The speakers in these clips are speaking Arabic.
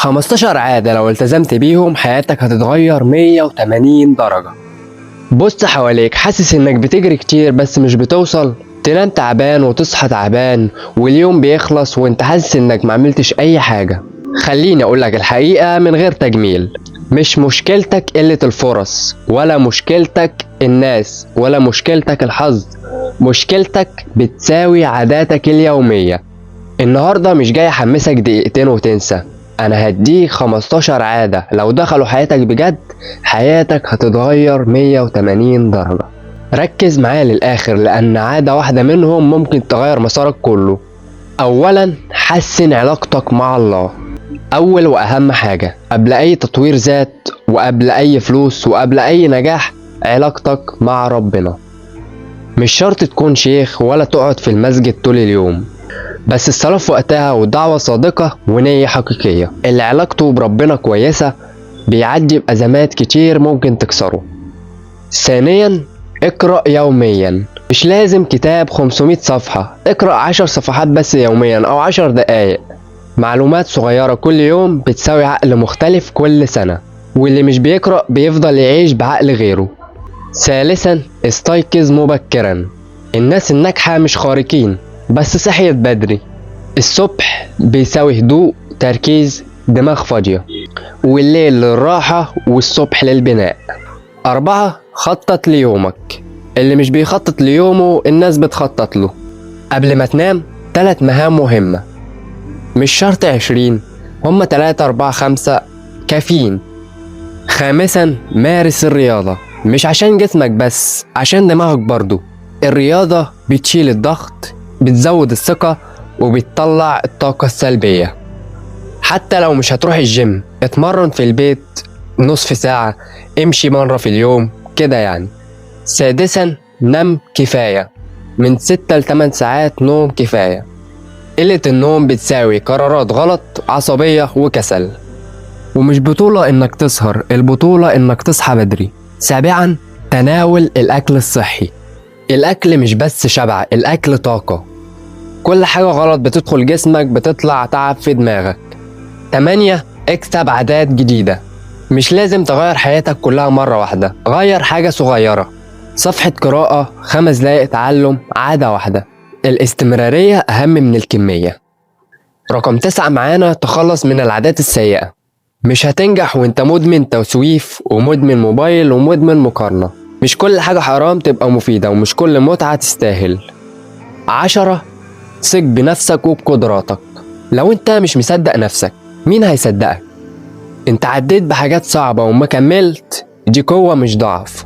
15 عادة لو التزمت بيهم حياتك هتتغير 180 درجة. بص حواليك، حاسس انك بتجري كتير بس مش بتوصل؟ تنام تعبان وتصحى تعبان واليوم بيخلص وانت حاسس انك معملتش اي حاجة. خليني اقولك الحقيقة من غير تجميل، مش مشكلتك قلة الفرص، ولا مشكلتك الناس، ولا مشكلتك الحظ، مشكلتك بتساوي عاداتك اليومية. النهاردة مش جاي احمسك دقيقتين وتنسى، انا هديك 15 عادة لو دخلوا حياتك بجد حياتك هتتغير 180 درجة. ركز معايا للاخر لان عادة واحدة منهم ممكن تغير مسارك كله. اولا، حسن علاقتك مع الله. اول واهم حاجة قبل اي تطوير ذات وقبل اي فلوس وقبل اي نجاح، علاقتك مع ربنا. مش شرط تكون شيخ ولا تقعد في المسجد طول اليوم، بس الصلاة في وقتها ودعوة صادقة ونية حقيقية. اللي علاقته بربنا كويسة بيعدي بأزمات كتير ممكن تكسره. ثانيا، اقرأ يوميا. مش لازم كتاب 500 صفحة، اقرأ 10 صفحات بس يوميا أو 10 دقايق. معلومات صغيرة كل يوم بتساوي عقل مختلف كل سنة، واللي مش بيقرأ بيفضل يعيش بعقل غيره. ثالثا، استيقظ مبكرا. الناس الناجحة مش خارقين بس صحيت بدري. الصبح بيساوي هدوء، تركيز، دماغ فاضية، والليل للراحة والصبح للبناء. 4، خطط ليومك. اللي مش بيخطط ليومه الناس بتخطط له. قبل ما تنام 3 مهام مهمة، مش شرط 20، هما 3 4 5 كافيين. خامسا، مارس الرياضة، مش عشان جسمك بس، عشان دماغك برضو. الرياضة بتشيل الضغط، بتزود الثقة، وبتطلع الطاقة السلبية. حتى لو مش هتروح الجيم، اتمرن في البيت نصف ساعة، امشي مرة في اليوم كده يعني. سادسا، نم كفاية، من 6 ل 8 ساعات نوم كفاية. قلة النوم بتساوي قرارات غلط، عصبية وكسل. ومش بطولة انك تسهر، البطولة انك تصحى بدري. سابعا، تناول الاكل الصحي. الاكل مش بس شبع، الاكل طاقة. كل حاجة غلط بتدخل جسمك بتطلع تعب في دماغك. 8، اكسب عادات جديدة. مش لازم تغير حياتك كلها مرة واحدة، غير حاجة صغيرة. صفحة قراءة، 5 دقايق تعلم، عادة واحدة. الاستمرارية أهم من الكمية. رقم 9 معانا، تخلص من العادات السيئة. مش هتنجح وانت مدمن تسويف ومدمن موبايل ومدمن مقارنة. مش كل حاجة حرام تبقى مفيدة، ومش كل متعة تستاهل. 10، ثق بنفسك وبقدراتك. لو انت مش مصدق نفسك مين هيصدقك؟ انت عديت بحاجات صعبة وما كملت، دي قوة مش ضعف.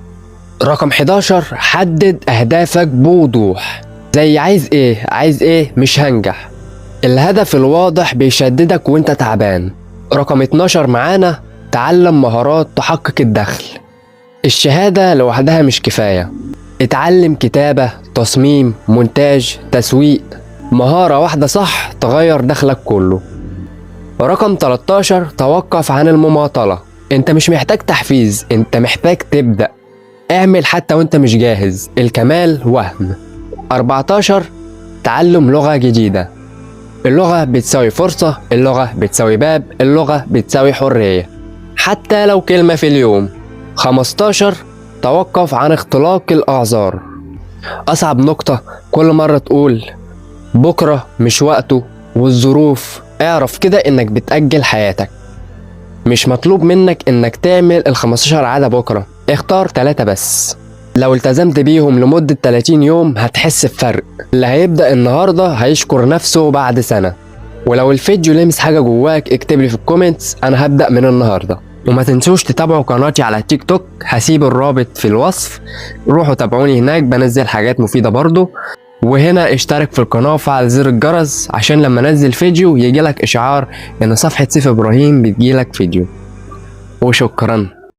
رقم 11، حدد أهدافك بوضوح. زي عايز ايه مش هنجح. الهدف الواضح بيشددك وانت تعبان. رقم 12 معانا، تعلم مهارات تحقق الدخل. الشهادة لوحدها مش كفاية، اتعلم كتابة، تصميم، مونتاج، تسويق. مهارة واحدة صح تغير دخلك كله. رقم 13، توقف عن المماطلة. انت مش محتاج تحفيز، انت محتاج تبدأ. اعمل حتى وانت مش جاهز، الكمال وهم. 14، تعلم لغة جديدة. اللغة بتساوي فرصة، اللغة بتساوي باب، اللغة بتساوي حرية، حتى لو كلمة في اليوم. 15، توقف عن اختلاق الأعذار. أصعب نقطة كل مرة تقول بكرة مش وقته والظروف، اعرف كده انك بتأجل حياتك. مش مطلوب منك انك تعمل 15 عادة بكرة، اختار 3 بس. لو التزمت بيهم لمدة 30 يوم هتحس بفرق. اللي هيبدأ النهاردة هيشكر نفسه بعد سنة. ولو الفيديو لمس حاجة جواك اكتب لي في الكومنتس انا هبدأ من النهاردة. وما تنسوش تتابعوا قناتي على تيك توك، هسيب الرابط في الوصف، روحوا تابعوني هناك بنزل حاجات مفيدة برضو. وهنا اشترك في القناة وفعل زر الجرس عشان لما انزل فيديو يجيلك اشعار ان صفحة سيف ابراهيم بتجيلك فيديو. وشكرا.